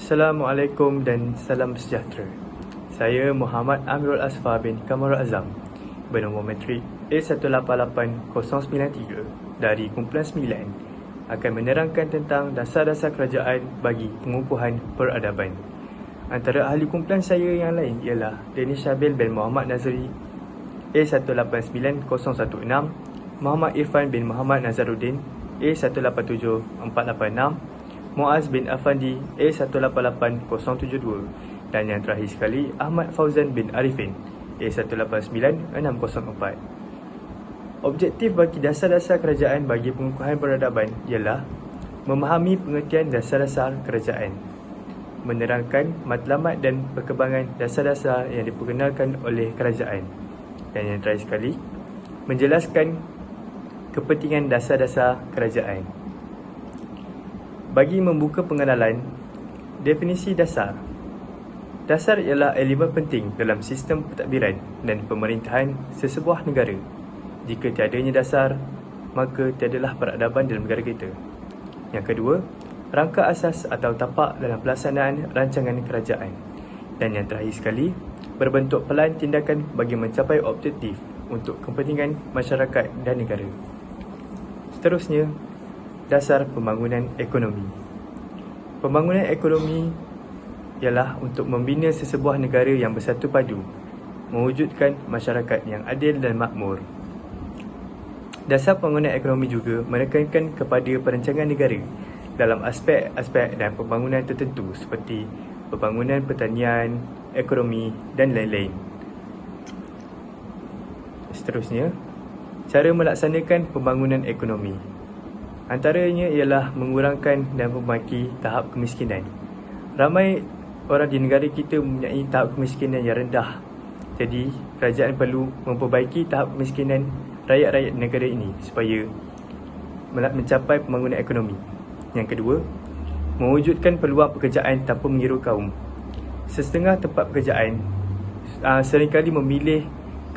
Assalamualaikum dan salam sejahtera. Saya Muhammad Amirul Asfar bin Kamarul Azam bernombor matrik A188093 dari kumpulan 9 akan menerangkan tentang dasar-dasar kerajaan bagi pengukuhan peradaban. Antara ahli kumpulan saya yang lain ialah Danish Syabil bin Muhammad Nazri A189016, Muhammad Irfan bin Muhammad Nazaruddin A187486, Muaz bin Afandi A188072 dan yang terakhir sekali Ahmad Fauzan bin Arifin A189604. Objektif bagi dasar-dasar kerajaan bagi pengukuhan peradaban ialah memahami pengertian dasar-dasar kerajaan, menerangkan matlamat dan perkembangan dasar-dasar yang diperkenalkan oleh kerajaan, dan yang terakhir sekali menjelaskan kepentingan dasar-dasar kerajaan. Bagi membuka pengenalan, definisi dasar. Dasar ialah elemen penting dalam sistem pentadbiran dan pemerintahan sesebuah negara. Jika tiadanya dasar, maka tiadalah peradaban dalam negara kita. Yang kedua, rangka asas atau tapak dalam pelaksanaan rancangan kerajaan. Dan yang terakhir sekali, berbentuk pelan tindakan bagi mencapai objektif untuk kepentingan masyarakat dan negara. Seterusnya, dasar pembangunan ekonomi. Pembangunan ekonomi ialah untuk membina sesebuah negara yang bersatu padu, mewujudkan masyarakat yang adil dan makmur. Dasar pembangunan ekonomi juga menekankan kepada perancangan negara dalam aspek-aspek dan pembangunan tertentu seperti pembangunan pertanian, ekonomi dan lain-lain. Seterusnya, cara melaksanakan pembangunan ekonomi. Antaranya ialah mengurangkan dan memperbaiki tahap kemiskinan. Ramai orang di negara kita mempunyai tahap kemiskinan yang rendah. Jadi, kerajaan perlu memperbaiki tahap kemiskinan rakyat-rakyat negara ini supaya mencapai pembangunan ekonomi. Yang kedua, mewujudkan peluang pekerjaan tanpa mengira kaum. Setengah tempat pekerjaan seringkali memilih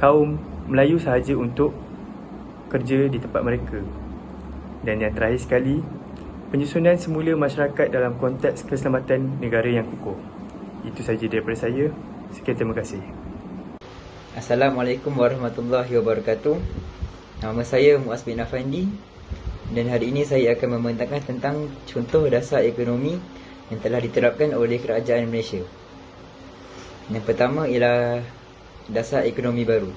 kaum Melayu sahaja untuk kerja di tempat mereka. Dan yang terakhir sekali, penyusunan semula masyarakat dalam konteks keselamatan negara yang kukuh. Itu sahaja daripada saya. Sekian, terima kasih. Assalamualaikum warahmatullahi wabarakatuh. Nama saya Muaz bin Afandi dan hari ini saya akan membentangkan tentang contoh dasar ekonomi yang telah diterapkan oleh kerajaan Malaysia. Yang pertama ialah dasar ekonomi baru.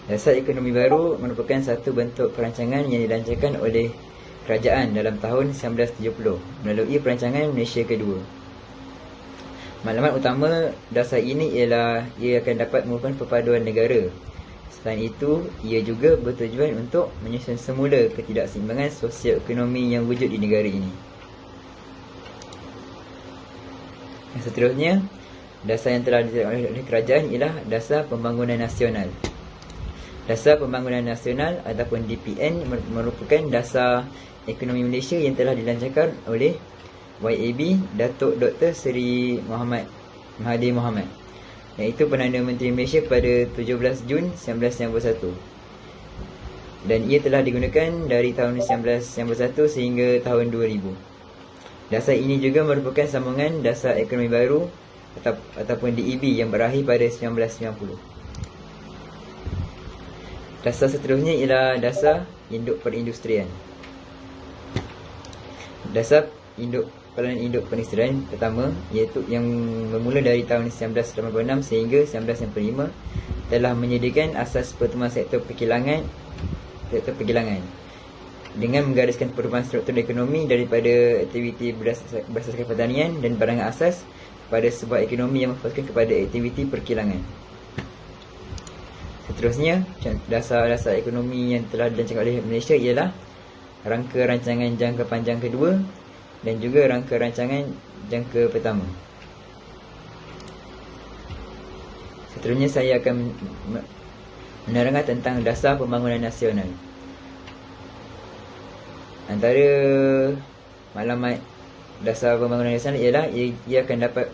Dasar ekonomi baru merupakan satu bentuk perancangan yang dilancarkan oleh kerajaan dalam tahun 1970 melalui perancangan Malaysia kedua. Maklumat utama dasar ini ialah ia akan dapat merupakan perpaduan negara. Selain itu, ia juga bertujuan untuk menyusun semula ketidakseimbangan sosio-ekonomi yang wujud di negara ini. Yang seterusnya, dasar yang telah ditetapkan oleh kerajaan ialah dasar pembangunan nasional. Dasar Pembangunan Nasional ataupun DPN merupakan dasar ekonomi Malaysia yang telah dilancarkan oleh YAB Datuk Dr. Seri Muhammad Mahathir Mohamad, iaitu Perdana Menteri Malaysia pada 17 Jun 1991. Dan ia telah digunakan dari tahun 1991 sehingga tahun 2000. Dasar ini juga merupakan sambungan dasar ekonomi baru ataupun DEB yang berakhir pada 1990. Dasar seterusnya ialah dasar induk perindustrian. Dasar peranan induk perindustrian pertama, iaitu yang bermula dari tahun 1986 sehingga 1995, telah menyediakan asas pertumbuhan sektor perkilangan dengan menggariskan perubahan struktur ekonomi daripada aktiviti berdasarkan pertanian dan barangan asas kepada sebuah ekonomi yang memfokuskan kepada aktiviti perkilangan. Seterusnya, dasar-dasar ekonomi yang telah dilancarkan oleh Malaysia ialah rangka rancangan jangka panjang kedua dan juga rangka rancangan jangka pertama. Seterusnya, saya akan menerangkan tentang dasar pembangunan nasional. Antara maklumat dasar pembangunan nasional ialah ia akan dapat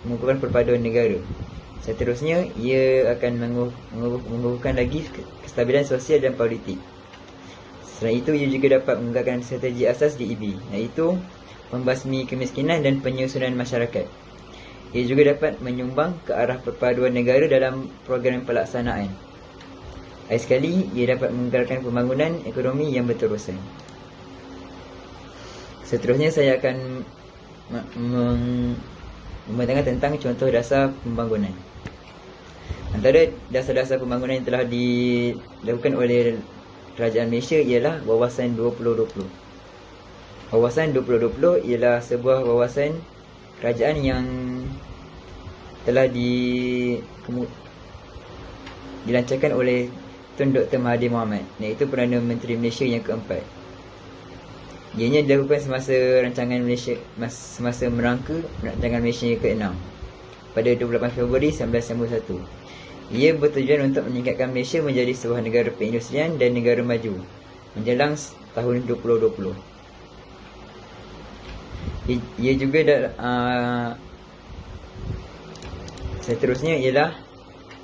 mengukuhkan perpaduan negara. Seterusnya, ia akan mengukuhkan lagi kestabilan sosial dan politik. Selain itu, ia juga dapat menggunakan strategi asas DEB, iaitu membasmi kemiskinan dan penyusunan masyarakat. Ia juga dapat menyumbang ke arah perpaduan negara dalam program pelaksanaan. Lagi sekali, ia dapat menggerakkan pembangunan ekonomi yang berterusan. Seterusnya saya akan membentangkan tentang contoh dasar pembangunan. Antara dasar-dasar pembangunan yang telah dilakukan oleh Kerajaan Malaysia ialah Wawasan 2020. Wawasan 2020 ialah sebuah wawasan kerajaan yang telah dilancarkan oleh Tun Dr. Mahathir Mohamad, iaitu Perdana Menteri Malaysia yang keempat. Ianya dilakukan semasa merangka rancangan Malaysia yang ke-6 pada 28 Februari 1991. Ia bertujuan untuk meningkatkan Malaysia menjadi sebuah negara perindustrian dan negara maju menjelang tahun 2020. Ia juga seterusnya ialah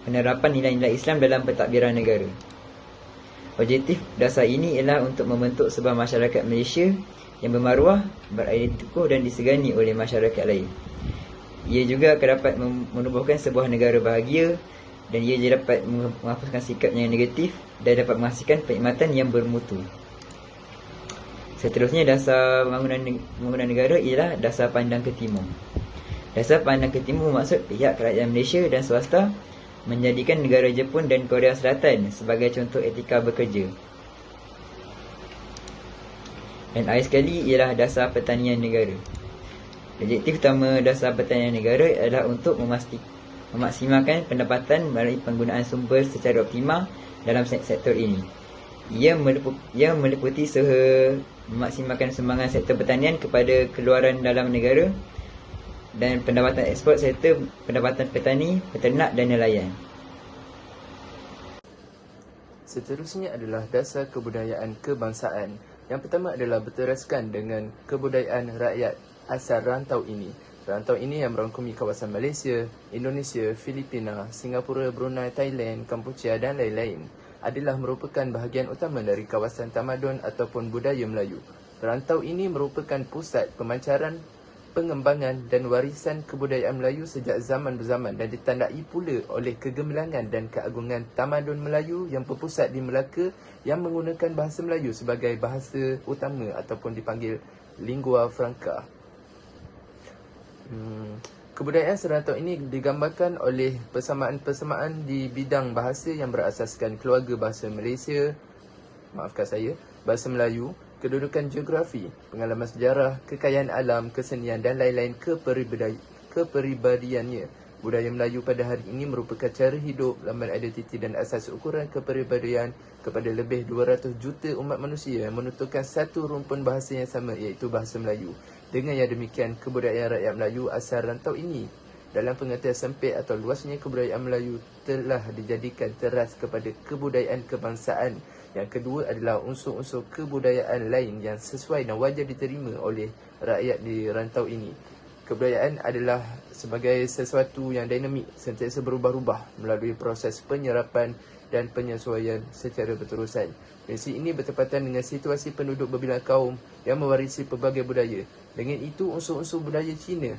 penerapan nilai-nilai Islam dalam pentadbiran negara. Objektif dasar ini ialah untuk membentuk sebuah masyarakat Malaysia yang bermaruah, beridentiti kukuh dan disegani oleh masyarakat lain. Ia juga akan dapat menubuhkan sebuah negara bahagia, dan ia dapat menghapuskan sikap yang negatif dan dapat menghasilkan perkhidmatan yang bermutu. Seterusnya, dasar pembangunan negara ialah dasar pandang ke timur. Dasar pandang ke timur bermaksud pihak kerajaan Malaysia dan swasta menjadikan negara Jepun dan Korea Selatan sebagai contoh etika bekerja. Dan akhir sekali ialah dasar pertanian negara. Objektif utama dasar pertanian negara adalah untuk memaksimalkan pendapatan melalui penggunaan sumber secara optimal dalam sektor ini. Ia meliputi memaksimalkan sumbangan sektor pertanian kepada keluaran dalam negara dan pendapatan ekspor serta pendapatan petani, peternak dan nelayan. Seterusnya adalah dasar kebudayaan kebangsaan. Yang pertama adalah berteraskan dengan kebudayaan rakyat asal rantau ini. Rantau ini yang merangkumi kawasan Malaysia, Indonesia, Filipina, Singapura, Brunei, Thailand, Kampuchea dan lain-lain adalah merupakan bahagian utama dari kawasan tamadun ataupun budaya Melayu. Rantau ini merupakan pusat pemancaran, pengembangan dan warisan kebudayaan Melayu sejak zaman berzaman dan ditandai pula oleh kegemilangan dan keagungan tamadun Melayu yang berpusat di Melaka yang menggunakan bahasa Melayu sebagai bahasa utama ataupun dipanggil lingua franca. Kebudayaan serantau ini digambarkan oleh persamaan-persamaan di bidang bahasa yang berasaskan keluarga bahasa Malaysia, bahasa Melayu, kedudukan geografi, pengalaman sejarah, kekayaan alam, kesenian dan lain-lain kepribadiannya. Budaya Melayu pada hari ini merupakan cara hidup, lambang identiti dan asas ukuran kepribadian kepada lebih 200 juta umat manusia yang menuturkan satu rumpun bahasa yang sama, iaitu bahasa Melayu. Dengan yang demikian, kebudayaan rakyat Melayu asal rantau ini dalam pengertian sempit atau luasnya kebudayaan Melayu telah dijadikan teras kepada kebudayaan kebangsaan. Yang kedua adalah unsur-unsur kebudayaan lain yang sesuai dan wajar diterima oleh rakyat di rantau ini. Kebudayaan adalah sebagai sesuatu yang dinamik, sentiasa berubah-ubah melalui proses penyerapan dan penyesuaian secara berterusan. Prinsip ini bertepatan dengan situasi penduduk berbilang kaum yang mewarisi pelbagai budaya. Dengan itu, unsur-unsur budaya Cina,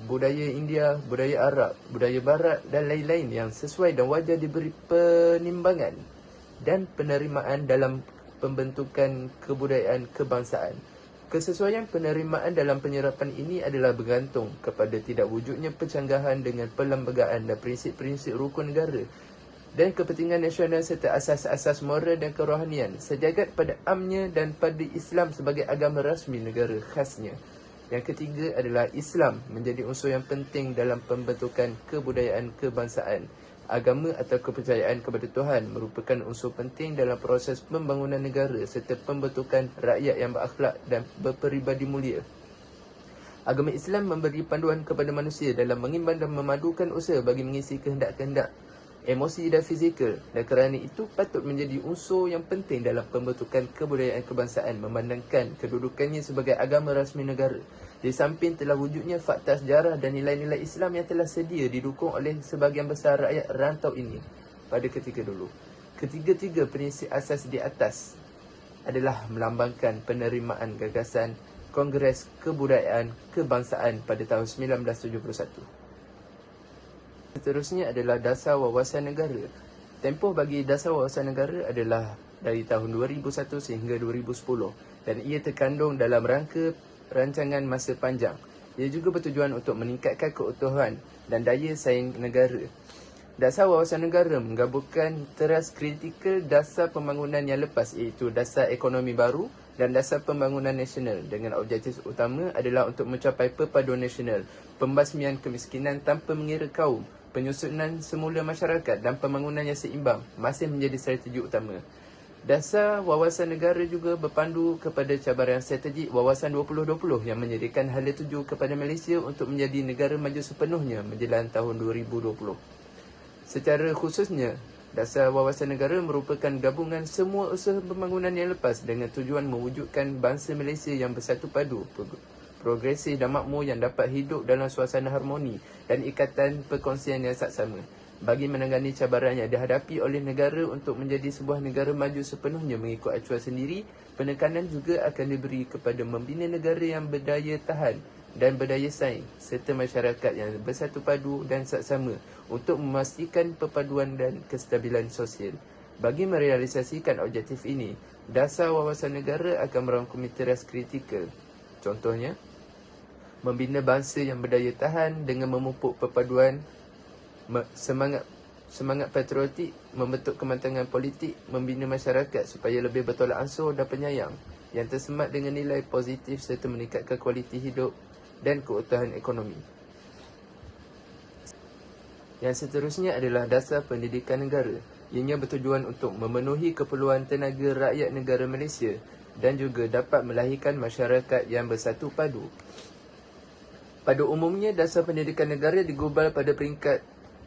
budaya India, budaya Arab, budaya Barat dan lain-lain yang sesuai dan wajar diberi penimbangan dan penerimaan dalam pembentukan kebudayaan kebangsaan. Kesesuaian penerimaan dalam penyerapan ini adalah bergantung kepada tidak wujudnya pencanggahan dengan perlembagaan dan prinsip-prinsip rukun negara dan kepentingan nasional serta asas-asas moral dan kerohanian sejagat pada amnya dan pada Islam sebagai agama rasmi negara khasnya. Yang ketiga adalah Islam menjadi unsur yang penting dalam pembentukan kebudayaan kebangsaan. Agama atau kepercayaan kepada Tuhan merupakan unsur penting dalam proses pembangunan negara serta pembentukan rakyat yang berakhlak dan berperibadi mulia. Agama Islam memberi panduan kepada manusia dalam mengimbang dan memadukan usaha bagi mengisi kehendak-kehendak emosi dan fizikal, dan kerana itu patut menjadi unsur yang penting dalam pembentukan kebudayaan kebangsaan memandangkan kedudukannya sebagai agama rasmi negara. Di samping telah wujudnya fakta sejarah dan nilai-nilai Islam yang telah sedia didukung oleh sebahagian besar rakyat rantau ini pada ketika dulu. Ketiga-tiga prinsip asas di atas adalah melambangkan penerimaan gagasan, Kongres Kebudayaan Kebangsaan pada tahun 1971. Seterusnya adalah Dasar Wawasan Negara. Tempoh bagi Dasar Wawasan Negara adalah dari tahun 2001 sehingga 2010 dan ia terkandung dalam rangka rancangan masa panjang. Ia juga bertujuan untuk meningkatkan keutuhan dan daya saing negara. Dasar Wawasan Negara menggabungkan teras kritikal dasar pembangunan yang lepas iaitu Dasar Ekonomi Baru dan Dasar Pembangunan Nasional dengan objektif utama adalah untuk mencapai perpaduan nasional, pembasmian kemiskinan tanpa mengira kaum, penyusunan semula masyarakat dan pembangunan yang seimbang masih menjadi strategi utama. Dasar Wawasan Negara juga berpandu kepada cabaran strategik Wawasan 2020 yang menyediakan hala tuju kepada Malaysia untuk menjadi negara maju sepenuhnya menjelang tahun 2020. Secara khususnya, Dasar Wawasan Negara merupakan gabungan semua usaha pembangunan yang lepas dengan tujuan mewujudkan bangsa Malaysia yang bersatu padu, progresif dan makmur yang dapat hidup dalam suasana harmoni dan ikatan perkongsian yang saksama. Bagi menangani cabaran yang dihadapi oleh negara untuk menjadi sebuah negara maju sepenuhnya mengikut acuan sendiri, penekanan juga akan diberi kepada membina negara yang berdaya tahan dan berdaya saing serta masyarakat yang bersatu padu dan saksama untuk memastikan perpaduan dan kestabilan sosial. Bagi merealisasikan objektif ini, Dasar Wawasan Negara akan merangkumi teras kritikal. Contohnya, membina bangsa yang berdaya tahan dengan memupuk perpaduan, semangat patriotik, membentuk kematangan politik, membina masyarakat supaya lebih bertolak ansur dan penyayang yang tersemat dengan nilai positif serta meningkatkan kualiti hidup dan keutuhan ekonomi. Yang seterusnya adalah Dasar Pendidikan Negara. Ianya bertujuan untuk memenuhi keperluan tenaga rakyat negara Malaysia dan juga dapat melahirkan masyarakat yang bersatu padu. Pada umumnya, Dasar Pendidikan Negara digubal pada peringkat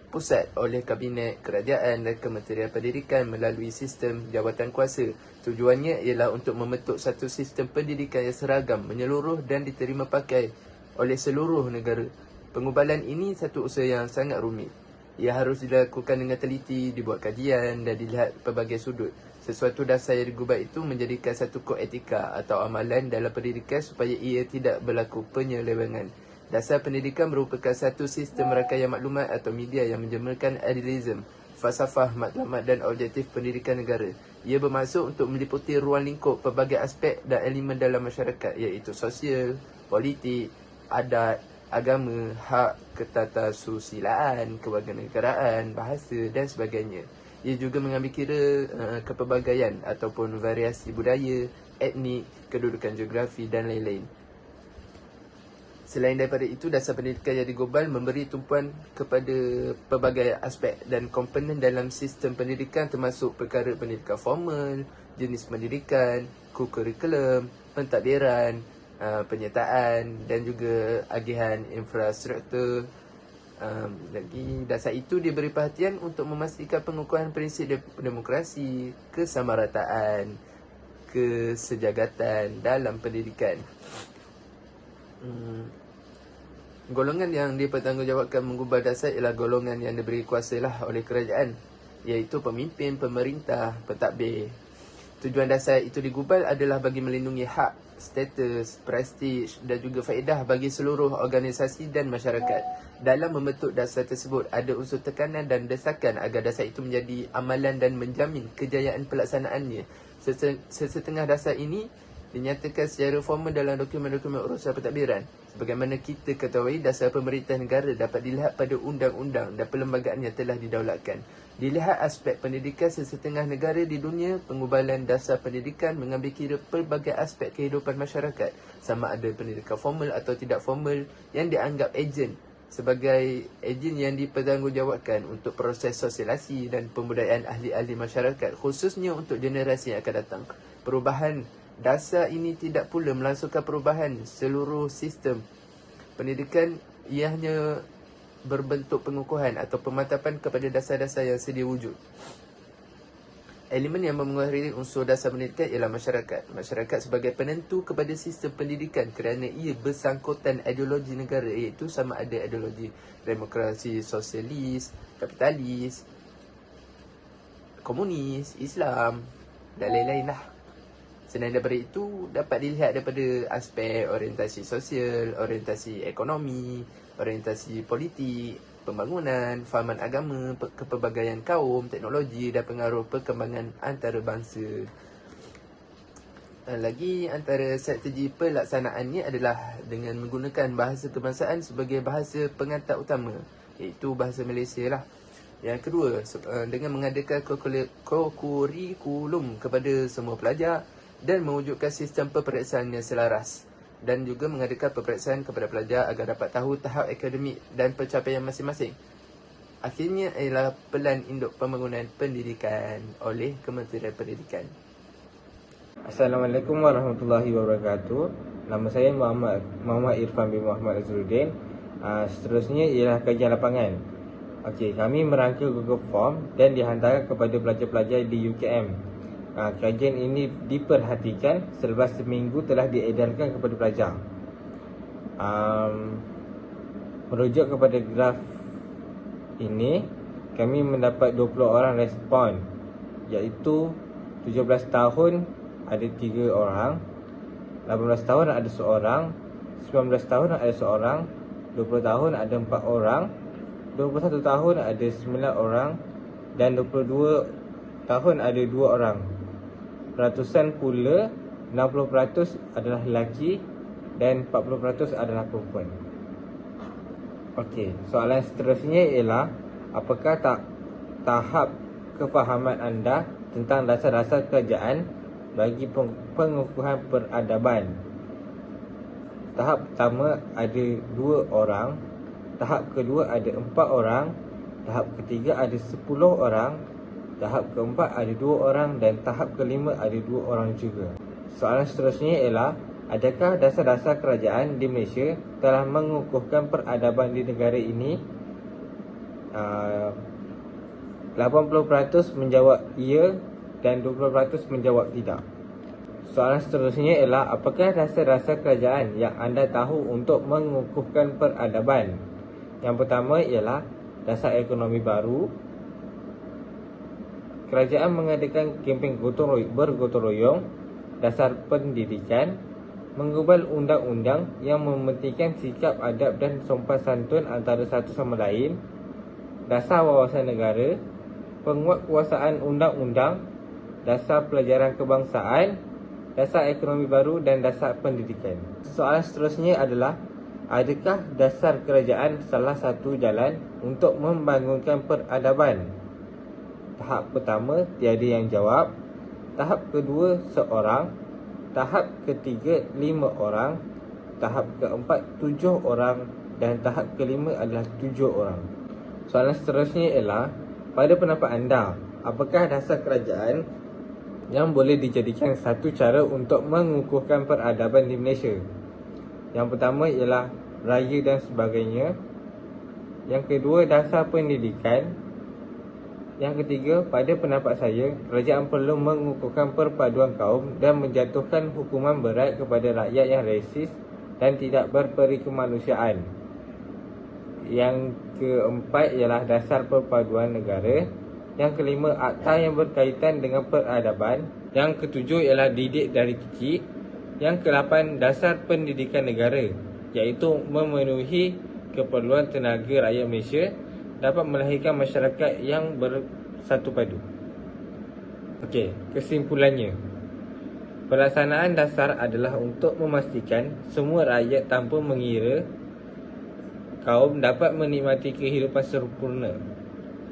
pusat oleh Kabinet Kerajaan dan Kementerian Pendidikan melalui sistem jawatan kuasa. Tujuannya ialah untuk membentuk satu sistem pendidikan yang seragam, menyeluruh dan diterima pakai oleh seluruh negara. Pengubalan ini satu usaha yang sangat rumit. Ia harus dilakukan dengan teliti, dibuat kajian dan dilihat pelbagai sudut. Sesuatu dasar yang digubal itu menjadikan satu kod etika atau amalan dalam pendidikan supaya ia tidak berlaku penyelewengan. Dasar pendidikan merupakan satu sistem rangkaian maklumat atau media yang menjemalkan idealism, falsafah, matlamat dan objektif pendidikan negara. Ia bermaksud untuk meliputi ruang lingkup pelbagai aspek dan elemen dalam masyarakat iaitu sosial, politik, adat, agama, hak ketatasusilaan, kewarganegaraan, bahasa dan sebagainya. Ia juga mengambil kira kepelbagaian ataupun variasi budaya, etnik, kedudukan geografi dan lain-lain. Selain daripada itu, Dasar Pendidikan yang digubal memberi tumpuan kepada pelbagai aspek dan komponen dalam sistem pendidikan termasuk perkara pendidikan formal, jenis pendidikan, kurikulum, pentadbiran, penyertaan dan juga agihan infrastruktur. Lagi dasar itu diberi perhatian untuk memastikan pengukuhan prinsip demokrasi, kesamarataan, kesejahteraan dalam pendidikan. Golongan yang dipertanggungjawabkan mengubah dasar ialah golongan yang diberi kuasa oleh kerajaan, iaitu pemimpin, pemerintah, pentadbir. Tujuan dasar itu digubal adalah bagi melindungi hak, status, prestij dan juga faedah bagi seluruh organisasi dan masyarakat. Dalam membentuk dasar tersebut, ada unsur tekanan dan desakan agar dasar itu menjadi amalan dan menjamin kejayaan pelaksanaannya. Sesetengah dasar ini dinyatakan secara formal dalam dokumen-dokumen urusan pentadbiran. Sebagaimana kita ketahui, dasar pemerintah negara dapat dilihat pada undang-undang dan perlembagaan yang telah didaulatkan. Dilihat aspek pendidikan sesetengah negara di dunia, pengubalan dasar pendidikan mengambil kira pelbagai aspek kehidupan masyarakat, sama ada pendidikan formal atau tidak formal, yang dianggap ejen sebagai ejen yang dipertanggungjawabkan untuk proses sosialisasi dan pembudayaan ahli-ahli masyarakat, khususnya untuk generasi yang akan datang. Perubahan dasar ini tidak pula melangsungkan perubahan seluruh sistem pendidikan, ia hanya berbentuk pengukuhan atau pemantapan kepada dasar-dasar yang sedia wujud. Elemen yang memengaruhi unsur dasar pendidikan ialah masyarakat. Masyarakat sebagai penentu kepada sistem pendidikan kerana ia bersangkutan ideologi negara, iaitu sama ada ideologi demokrasi sosialis, kapitalis, komunis, Islam dan lain-lain lah. Selain daripada itu, dapat dilihat daripada aspek orientasi sosial, orientasi ekonomi, orientasi politik, pembangunan, fahaman agama, kepelbagaian kaum, teknologi dan pengaruh perkembangan antarabangsa. Lagi antara strategi pelaksanaannya adalah dengan menggunakan bahasa kebangsaan sebagai bahasa pengantar utama, iaitu bahasa Malaysia lah. Yang kedua, dengan mengadakan kurikulum kepada semua pelajar dan mewujudkan sistem peperiksaan yang selaras, dan juga mengadakan peperiksaan kepada pelajar agar dapat tahu tahap akademik dan pencapaian masing-masing. Akhirnya ialah Pelan Induk Pembangunan Pendidikan oleh Kementerian Pendidikan. Assalamualaikum warahmatullahi wabarakatuh. Nama saya Muhammad Irfan bin Muhammad Azruddin. Seterusnya ialah kajian lapangan. Okey, kami merangka Google Form dan dihantar kepada pelajar-pelajar di UKM. Kajian ini diperhatikan selepas seminggu telah diedarkan kepada pelajar. Merujuk kepada graf ini, kami mendapat 20 orang respon, iaitu 17 tahun ada 3 orang, 18 tahun ada seorang, 19 tahun ada seorang, 20 tahun ada 4 orang, 21 tahun ada 9 orang, dan 22 tahun ada 2 orang. Peratusan pula 60% adalah lelaki dan 40% adalah perempuan. Okey, soalan seterusnya ialah, apakah tahap kefahaman anda tentang dasar-dasar kerajaan bagi pengukuhan peradaban? Tahap pertama ada 2 orang, tahap kedua ada 4 orang, tahap ketiga ada 10 orang, tahap keempat ada 2 orang dan tahap kelima ada 2 orang juga. Soalan seterusnya ialah, adakah dasar-dasar kerajaan di Malaysia telah mengukuhkan peradaban di negara ini? 80% menjawab ya dan 20% menjawab tidak. Soalan seterusnya ialah, apakah dasar-dasar kerajaan yang anda tahu untuk mengukuhkan peradaban? Yang pertama ialah dasar ekonomi baru. Kerajaan mengadakan kempen bergotong royong, dasar pendidikan, mengubah undang-undang yang mementingkan sikap adab dan sopan santun antara satu sama lain, dasar wawasan negara, penguatkuasaan undang-undang, dasar pelajaran kebangsaan, dasar ekonomi baru dan dasar pendidikan. Soalan seterusnya adalah, adakah dasar kerajaan salah satu jalan untuk membangunkan peradaban? Tahap pertama, tiada yang jawab. Tahap kedua, seorang. Tahap ketiga, 5 orang. Tahap keempat, 7 orang. Dan tahap kelima adalah 7 orang. Soalan seterusnya ialah, pada pendapat anda, apakah dasar kerajaan yang boleh dijadikan satu cara untuk mengukuhkan peradaban di Malaysia? Yang pertama ialah raya dan sebagainya. Yang kedua, dasar pendidikan. Yang ketiga, pada pendapat saya, kerajaan perlu mengukuhkan perpaduan kaum dan menjatuhkan hukuman berat kepada rakyat yang resis dan tidak berperi kemanusiaan. Yang keempat ialah dasar perpaduan negara. Yang kelima, akta yang berkaitan dengan peradaban. Yang ketujuh ialah didik dari kecil. Yang ke-8, dasar pendidikan negara, iaitu memenuhi keperluan tenaga rakyat Malaysia, dapat melahirkan masyarakat yang bersatu padu. Okey, kesimpulannya, pelaksanaan dasar adalah untuk memastikan semua rakyat tanpa mengira kaum dapat menikmati kehidupan sempurna.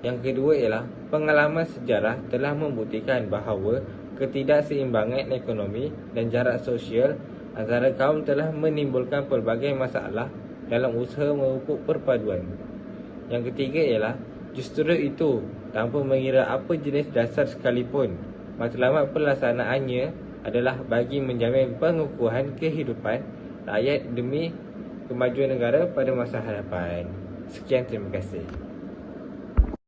Yang kedua ialah, pengalaman sejarah telah membuktikan bahawa ketidakseimbangan ekonomi dan jarak sosial antara kaum telah menimbulkan pelbagai masalah dalam usaha memupuk perpaduan. Yang ketiga ialah, justru itu, tanpa mengira apa jenis dasar sekalipun, matlamat pelaksanaannya adalah bagi menjamin pengukuhan kehidupan rakyat demi kemajuan negara pada masa hadapan. Sekian, terima kasih.